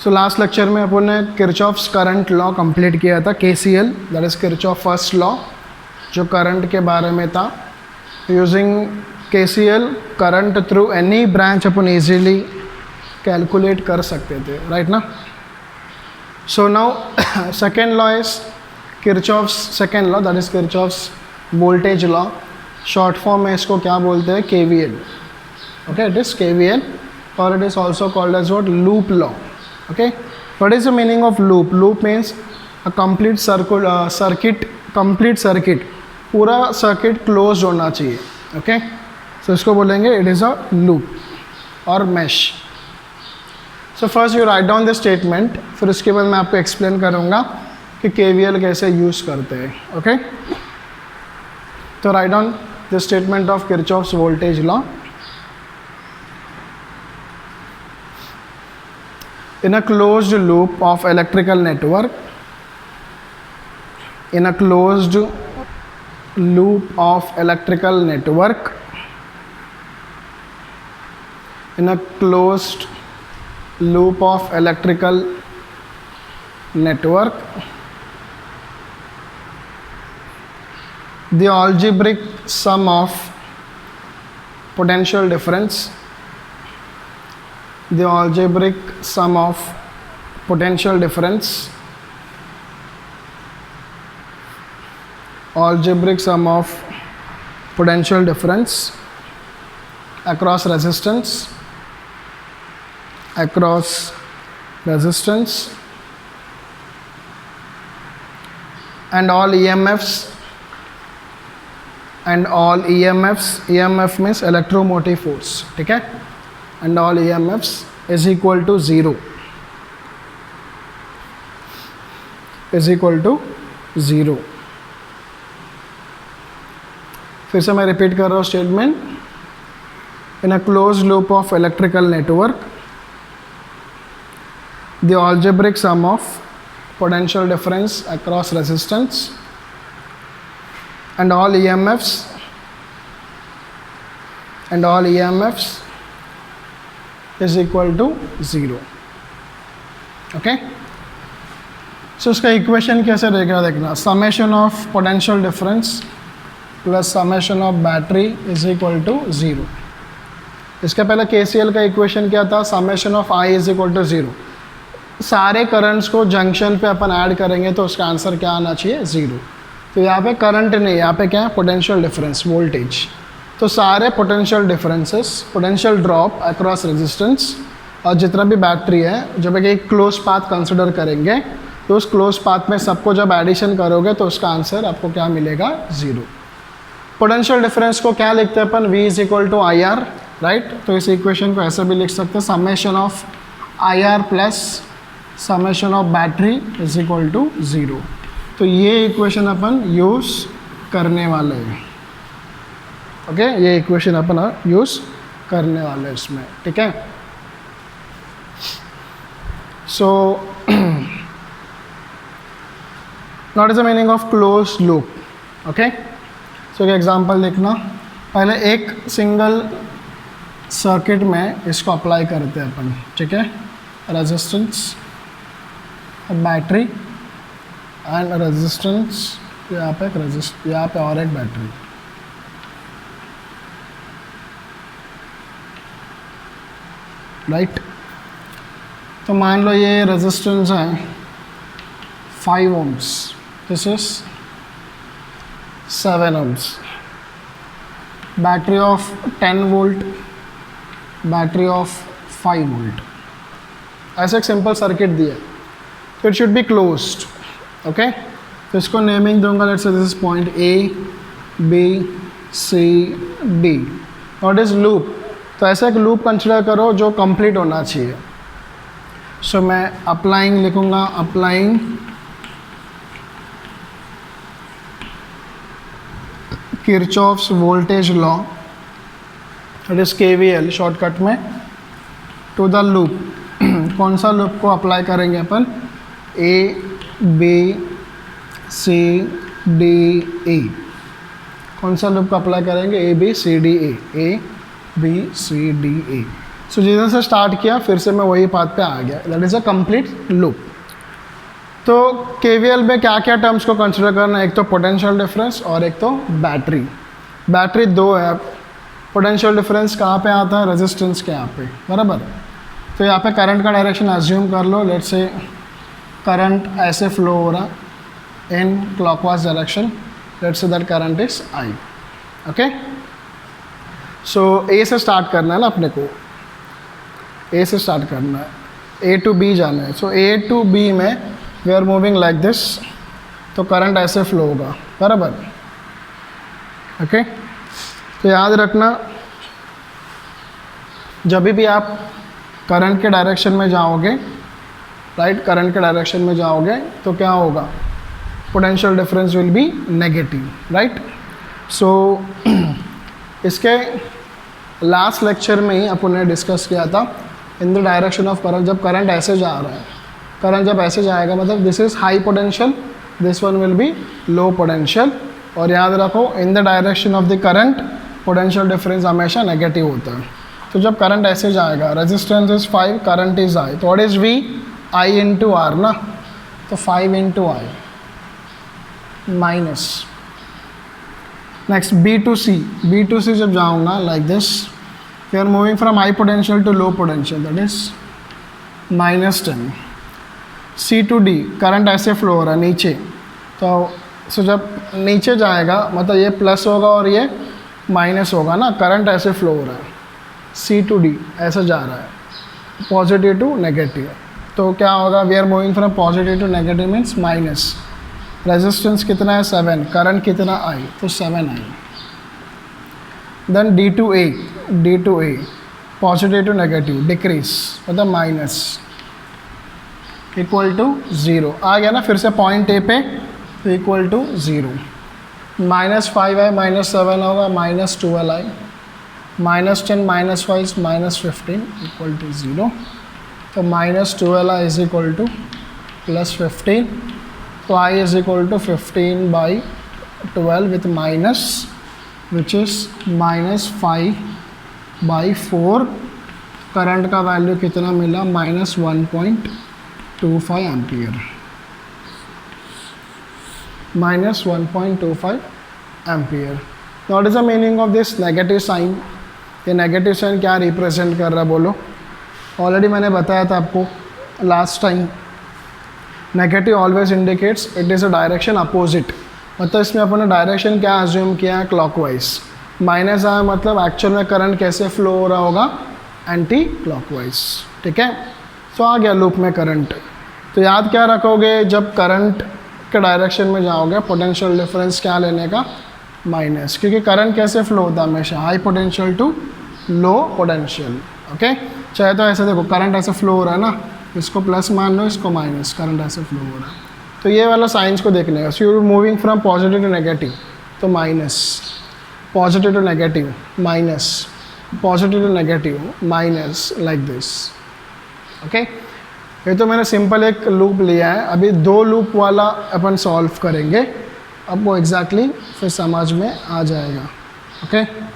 So last lecture में अपन ने Kirchhoff's current law complete किया था, KCL that is Kirchhoff first law, जो करंट के बारे में था। Using KCL current through any branch अपन इजीली कैलकुलेट कर सकते थे, राइट ना। So now second law is Kirchhoff's second law, that is Kirchhoff's voltage law. Short form में इसको क्या बोलते हैं, KVL। Okay, it is KVL और it is also called as what, loop law. Okay, what is the meaning of loop? Loop means a complete circuit, complete circuit, पूरा circuit close होना चाहिए। Okay, so इसको बोलेंगे it is a loop और mesh. So first you write down the statement, फिर उसके बाद मैं आपको एक्सप्लेन करूँगा कि KVL कैसे यूज़ करते हैं। ओके, तो right down the statement of Kirchhoff's voltage law. In a closed loop of electrical network, in a closed loop of electrical network, in a closed loop of electrical network, the algebraic sum of potential difference, the algebraic sum of potential difference, algebraic sum of potential difference across resistance, across resistance, and all EMFs, and all EMFs, EMF means electromotive force, ठीक है, and all EMFs is equal to 0, is equal to 0। फिर से मैं repeat कर रहा हूँ statement. In a close loop of electrical network, the algebraic sum of potential difference across resistance and all EMFs, and all EMFs is equal to 0। Okay, so इसका equation कैसे रहेगा देखना, summation of potential difference plus summation of battery is equal to 0। इसके पहले KCL का equation क्या था, summation of I is equal to 0। सारे करंट्स को जंक्शन पे अपन ऐड करेंगे तो उसका आंसर क्या आना चाहिए, 0। तो यहाँ पे करंट नहीं, यहाँ पे क्या है, पोटेंशियल डिफरेंस, वोल्टेज। तो सारे potential differences, potential drop across resistance और जितना भी बैटरी है, जब एक क्लोज पाथ कंसिडर करेंगे तो उस क्लोज पाथ में सबको जब एडिशन करोगे तो उसका आंसर आपको क्या मिलेगा, 0। पोटेंशियल डिफरेंस को क्या लिखते हैं अपन, V is equal to IR, right. तो इस इक्वेशन को ऐसे भी लिख सकते हैं, summation of IR plus summation of battery is equal to 0। तो ये इक्वेशन अपन यूज़ करने वाले हैं। ओके, ये इक्वेशन अपन यूज़ करने वाले हैं इसमें, ठीक है। So not is the meaning of close loop. Okay, so एक एग्जांपल देखना, पहले एक सिंगल सर्किट में इसको अप्लाई करते हैं अपन, ठीक है। रेजिस्टेंस, बैटरी एंड रेजिस्टेंस, यहाँ पे एक यहाँ पे और एक बैटरी। राइट, तो मान लो ये रेजिस्टेंस है 5 ohms, this is 7 ohms, battery of 10 volt, battery of 5 volt, ऐसा एक सिंपल सर्किट दिया। तो it should be closed. Okay, तो इसको नेमिंग दूंगा, let's say this is point A, B, C, D। What is loop? तो ऐसा एक लूप कंसिडर करो जो कंप्लीट होना चाहिए। सो मैं अप्लाइंग लिखूंगा, applying Kirchhoff's voltage law, it is KVL shortcut में, टू द लूप। कौन सा लूप को अप्लाई करेंगे अपन, A, B, C, D, E। कौन सा लूप को अप्लाई करेंगे, A, B, C, D, A, A, B, C, D, A। सो जिधर से स्टार्ट किया फिर से मैं वही पाथ पे आ गया, that is a complete loop. तो केवीएल में क्या क्या टर्म्स को कंसिडर करना है, एक तो पोटेंशियल डिफरेंस और एक तो बैटरी। बैटरी दो है, पोटेंशियल डिफरेंस कहाँ पे आता है, रेजिस्टेंस के यहाँ पे, बराबर। तो यहाँ पे करंट का डायरेक्शन अज्यूम कर लो, लेट्स से करंट ऐसे फ्लो हो रहा in clockwise direction, let's say that current is I, okay. So A से स्टार्ट करना है ना अपने को, ए से स्टार्ट करना है, ए टू बी जाना है। सो ए टू बी में we are moving like this, तो करंट ऐसे फ्लो होगा, बराबर, ओके। तो याद रखना जब भी आप करंट के डायरेक्शन में जाओगे, राइट, करंट के डायरेक्शन में जाओगे तो क्या होगा, potential difference will be negative, right. So इसके लास्ट लेक्चर में ही अपन ने डिस्कस किया था in the direction of current, जब करंट ऐसे जा रहा है, करंट जब ऐसे जाएगा मतलब this is high potential, this one will be low potential. और याद रखो in the direction of the current potential difference हमेशा नेगेटिव होता है। तो जब करंट ऐसे जाएगा, resistance is 5, current is I, तो what is V, I into R ना, तो 5 into I minus, next B to C, B to C जब जाऊँगा like this, we are moving from high potential to low potential, that is -10। C to D, current ऐसे flow हो रहा है नीचे, तो सो जब नीचे जाएगा मतलब ये प्लस होगा और ये माइनस होगा ना, करंट ऐसे फ्लो हो रहा है, सी टू डी ऐसे जा रहा है, पॉजिटिव टू नेगेटिव। तो क्या होगा, we are moving from positive to negative means minus, resistance कितना है 7, करंट कितना आई, तो 7 I. Then D to A, D to A positive to negative decrease मतलब माइनस, इक्वल टू 0 आ गया ना, फिर से पॉइंट ए पे, तो इक्वल टू 0, -5 है, -7 होगा, -12 आई, -10 -5 -15 इक्वल टू 0, तो -12 आई इज इक्वल टू +15, तो I is equal to 15/12 with minus which is -5/4। Current का वैल्यू कितना मिला, -1.25 ampere, -1.25 ampere. What is the meaning of this negative sign, ये नेगेटिव साइन क्या रिप्रेजेंट कर रहा है बोलो, ऑलरेडी मैंने बताया था आपको last time, negative always indicates it is a direction opposite, मतलब इसमें अपन ने डायरेक्शन क्या अज्यूम किया है, क्लॉकवाइज। माइनस आया मतलब एक्चुअल में करंट कैसे फ्लो हो रहा होगा, एंटी क्लॉकवाइज, ठीक है। सो आ गया लूप में करंट। तो याद क्या रखोगे, जब करंट के डायरेक्शन में जाओगे पोटेंशियल डिफरेंस क्या लेने का, माइनस, क्योंकि करंट कैसे फ्लो होता है हमेशा, high potential to low potential, okay. चाहे तो ऐसे देखो, करंट ऐसे फ्लो हो रहा है ना, इसको प्लस मान लो, इसको माइनस, करंट ऐसे फ्लो हो रहा है, तो ये वाला साइंस को देखने का। So you moving from positive to negative, तो minus, positive to negative minus, positive to negative minus, like this, okay. ये तो मैंने सिंपल एक लूप लिया है, अभी 2 लूप वाला अपन सॉल्व करेंगे, अब वो एग्जैक्टली फिर समझ में आ जाएगा, okay.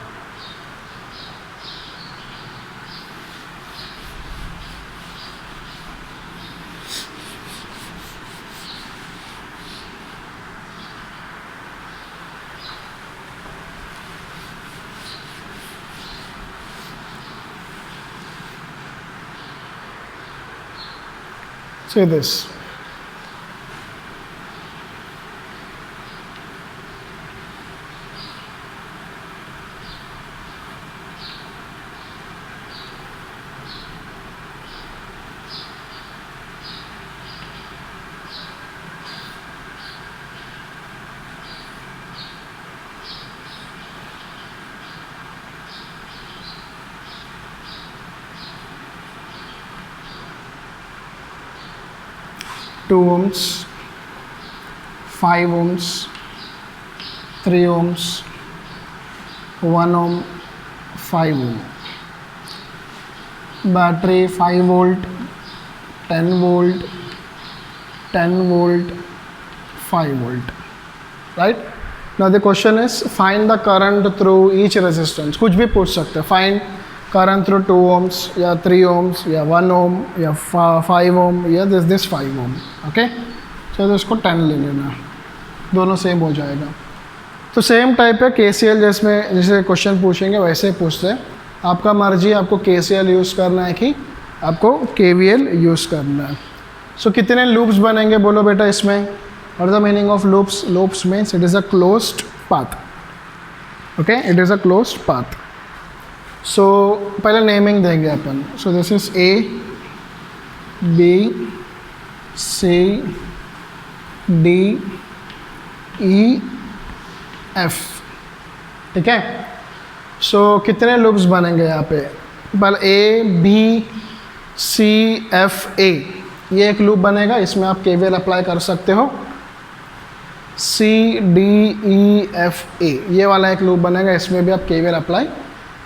Say this. Two ohms, 5 ohms, 3 ohms, 1 ohm, 5 ohm. Battery 5 volt, 10 volt, 10 volt, 5 volt. Right? Now the question is find the current through each resistance. कुछ भी पूछ सकते हैं. Find करंट थ्रू 2 ohms या 3 ohms या 1 ohm या 5 ohm या this 5 ohm. Okay, तो इसको 10 ले लेना, दोनों सेम हो जाएगा. तो सेम टाइप है KCL, जिसमें जैसे क्वेश्चन पूछेंगे वैसे पूछते हैं. आपका मर्जी, आपको KCL यूज़ करना है कि आपको KVL यूज़ करना है. सो कितने लूप्स बनेंगे बोलो बेटा इसमें. और the meaning of loops, loops means it is a closed path. Okay, it is a closed path. So पहले नेमिंग देंगे अपन. So this is A, B, C, D, E, F. ठीक है. सो कितने लूप्स बनेंगे यहाँ पे. पहले A, B, C, F, A, ये एक लूप बनेगा, इसमें आप KVL अप्लाई कर सकते हो. C, D, E, F, A, ये वाला एक लूप बनेगा, इसमें भी आप KVL अप्लाई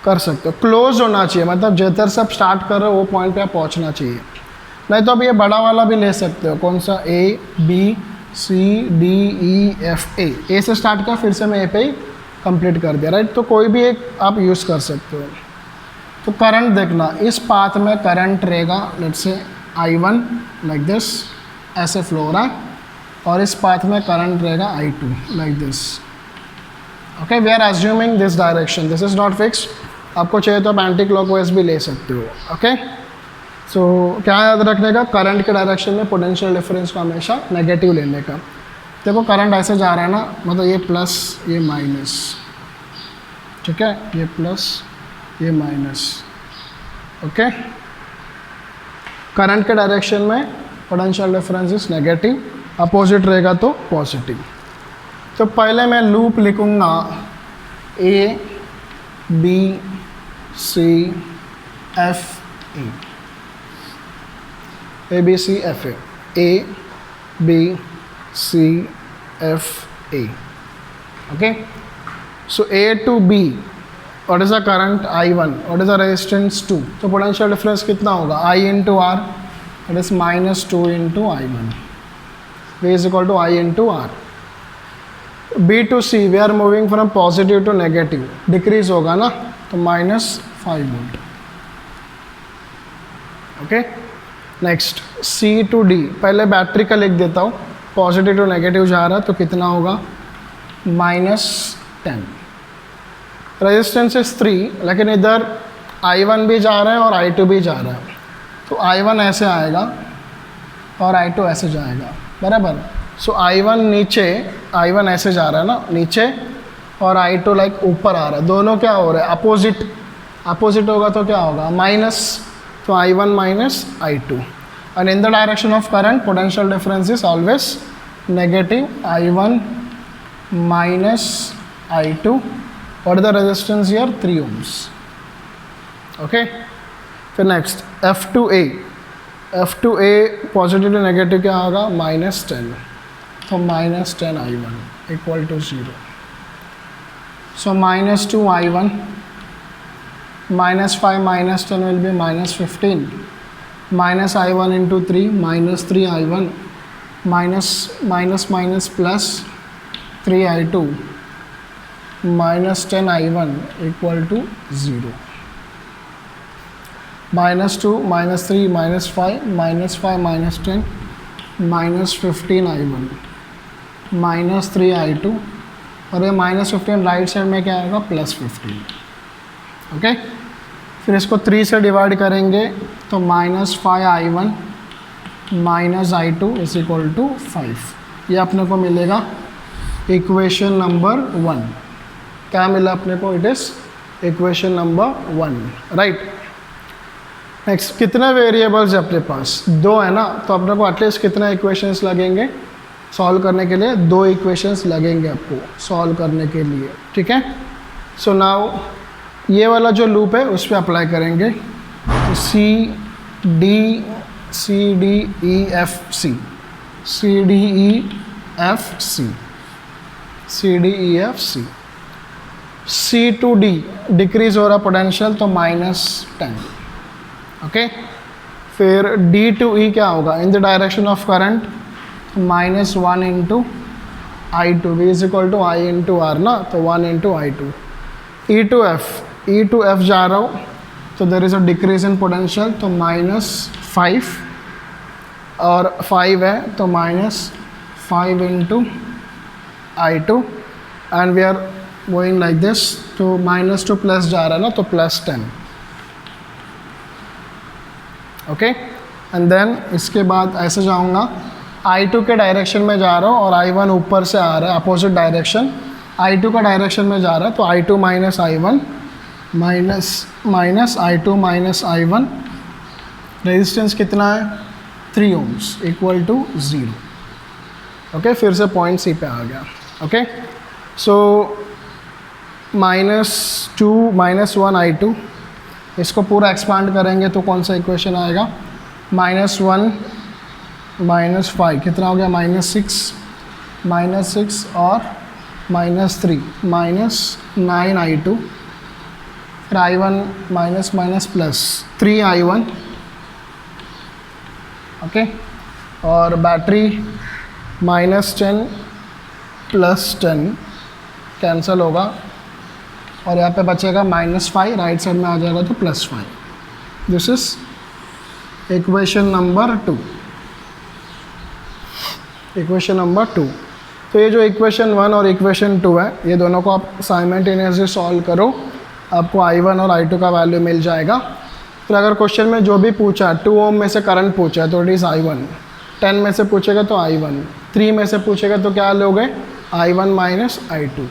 कर सकते हो. क्लोज होना चाहिए, मतलब जिधर से आप स्टार्ट कर रहे हो वो पॉइंट पे आप पहुंचना चाहिए. नहीं तो अब ये बड़ा वाला भी ले सकते हो. कौन सा, A, B, C, D, E, F, A. A से स्टार्ट किया, फिर से मैं A पे ही कंप्लीट कर दिया, राइट. तो कोई भी एक आप यूज़ कर सकते हो. तो करंट देखना, इस पाथ में करंट रहेगा let's say I1 like this, ऐसे फ्लो हो रहा है. और इस पाथ में करंट रहेगा I2 like this. Okay, we are assuming this direction, this is not fix. आपको चाहिए तो आप एंटी क्लॉकवाइज भी ले सकते हो. ओके, सो क्या याद रखने का, करंट के डायरेक्शन में पोटेंशियल डिफरेंस को हमेशा नेगेटिव लेने का. देखो करंट ऐसे जा रहा है ना, मतलब ये प्लस ये माइनस, ठीक है, ये प्लस ये माइनस. ओके, करंट के डायरेक्शन में potential difference is negative, opposite रहेगा तो पॉजिटिव. तो पहले मैं लूप लिखूँगा A, B, C, F, A. A, B, C, F, A. A, B, C, F, A. Okay. So A to B, what is the current I1? What is the resistance 2? तो potential difference कितना होगा, I into R, that is minus 2 into I1. V is equal to I into R. B to C, we are moving from positive to negative, decrease होगा ना, तो minus 5 volt. Okay, next C to D, पहले battery का लिख देता हूँ. Positive to negative जा रहा है तो कितना होगा, -10. रेजिस्टेंस इज 3, लेकिन इधर I1 भी जा रहा है और I2 भी जा रहा है. तो I1 ऐसे आएगा और I2 ऐसे जाएगा, बराबर. सो I1 नीचे, I1 ऐसे जा रहा है ना नीचे, और I2 लाइक ऊपर आ रहा है. दोनों क्या हो रहा है, अपोजिट. अपोजिट होगा तो क्या होगा, माइनस. तो I1 minus I2. And in the direction of current potential difference is always negative. I1 minus I2. और the resistance here 3 ohms. Okay, फिर next F to A. F to A positive to negative क्या होगा, -10. तो -10 I1 equal to 0. So -2 I1, -5 minus 10 will be -15. Minus I1 into 3, -3 I1, minus plus 3 I2, -10 I1 equal to 0. -2, -3, -5, -5 minus 10, -15 I1, -3 I2. और ये -15 right side में क्या आएगा, +15. Okay, फिर इसको 3 से डिवाइड करेंगे तो -5 I1 -I2 is equal to 5. ये अपने को मिलेगा इक्वेशन नंबर 1. क्या मिला अपने को, it is equation number 1, right. Next, कितने वेरिएबल्स है अपने पास, 2 है ना, तो अपने को एटलीस्ट कितने इक्वेशंस लगेंगे सॉल्व करने के लिए, 2 इक्वेशंस लगेंगे आपको सॉल्व करने के लिए, ठीक है. सो नाउ ये वाला जो लूप है उस पर अप्लाई करेंगे. तो C D E F C, C D E F C, C D E F C. C to D decrease हो रहा पोटेंशियल तो -10. ओके, फिर D to E क्या होगा, in the direction of current -1 into I2, V is equal to I into R ना, तो 1 into I2. E to F जा रहा हूँ तो there is a decrease in potential, तो -5 और 5 है तो -5 into I2 and we are going like this, तो माइनस टू प्लस जा रहा है ना, तो +10, ओके। एंड देन इसके बाद ऐसे जाऊंगा, I2 के डायरेक्शन में जा रहा हूँ और I1 ऊपर से आ रहा है अपोजिट डायरेक्शन, I2 का डायरेक्शन में जा रहा है, तो I2 minus I1 minus I2 minus I1, resistance कितना है 3 ohms इक्वल टू 0, ओके। फिर से पॉइंट सी पे आ गया, ओके। सो -2 -1 I2, इसको पूरा एक्सपांड करेंगे तो कौन सा इक्वेशन आएगा, -1 -5 कितना हो गया, -6 और -3 -9 I2, फिर I1 minus minus plus 3 I1, okay. और बैटरी -10 +10 कैंसिल होगा और यहाँ पे बचेगा -5, राइट साइड में आ जाएगा तो +5। This is equation number 2, equation number 2। तो ये जो इक्वेशन 1 और इक्वेशन 2 है, ये दोनों को आप साइमल्टेनियसली सॉल्व करो, आपको I1 और I2 का वैल्यू मिल जाएगा। फिर अगर क्वेश्चन में जो भी पूछा 2 ओम में से करंट पूछा है तो इट इज़ I1, 10 में से पूछेगा तो I1, 3 में से पूछेगा तो क्या लोगे, I1 माइनस I2।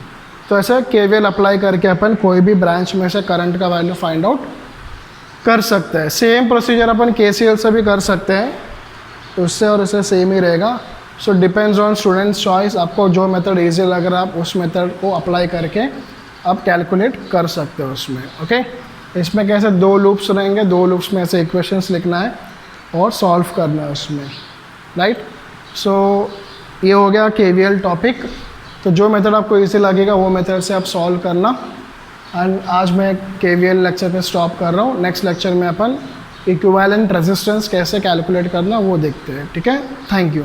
तो ऐसे KVL अप्लाई करके अपन कोई भी ब्रांच में से करंट का वैल्यू फाइंड आउट कर सकते हैं। सेम प्रोसीजर अपन KCL से भी कर सकते हैं, तो उससे और इससे सेम ही रहेगा। So depends on students choice, आपको जो मेथड ईजी लग रहा है आप उस मेथड को अप्लाई करके आप कैलकुलेट कर सकते हो उसमें, ओके। इसमें कैसे 2 लूप्स रहेंगे, 2 लूप्स में से इक्वेशंस लिखना है और सॉल्व करना है उसमें, राइट। सो ये हो गया KVL टॉपिक। तो जो मेथड आपको इजी लगेगा वो मेथड से आप सॉल्व करना। एंड आज मैं KVL लेक्चर पे स्टॉप कर रहा हूँ। नेक्स्ट लेक्चर में अपन इक्विवेलेंट रेजिस्टेंस कैसे कैलकुलेट करना वो देखते हैं, ठीक है। Thank you.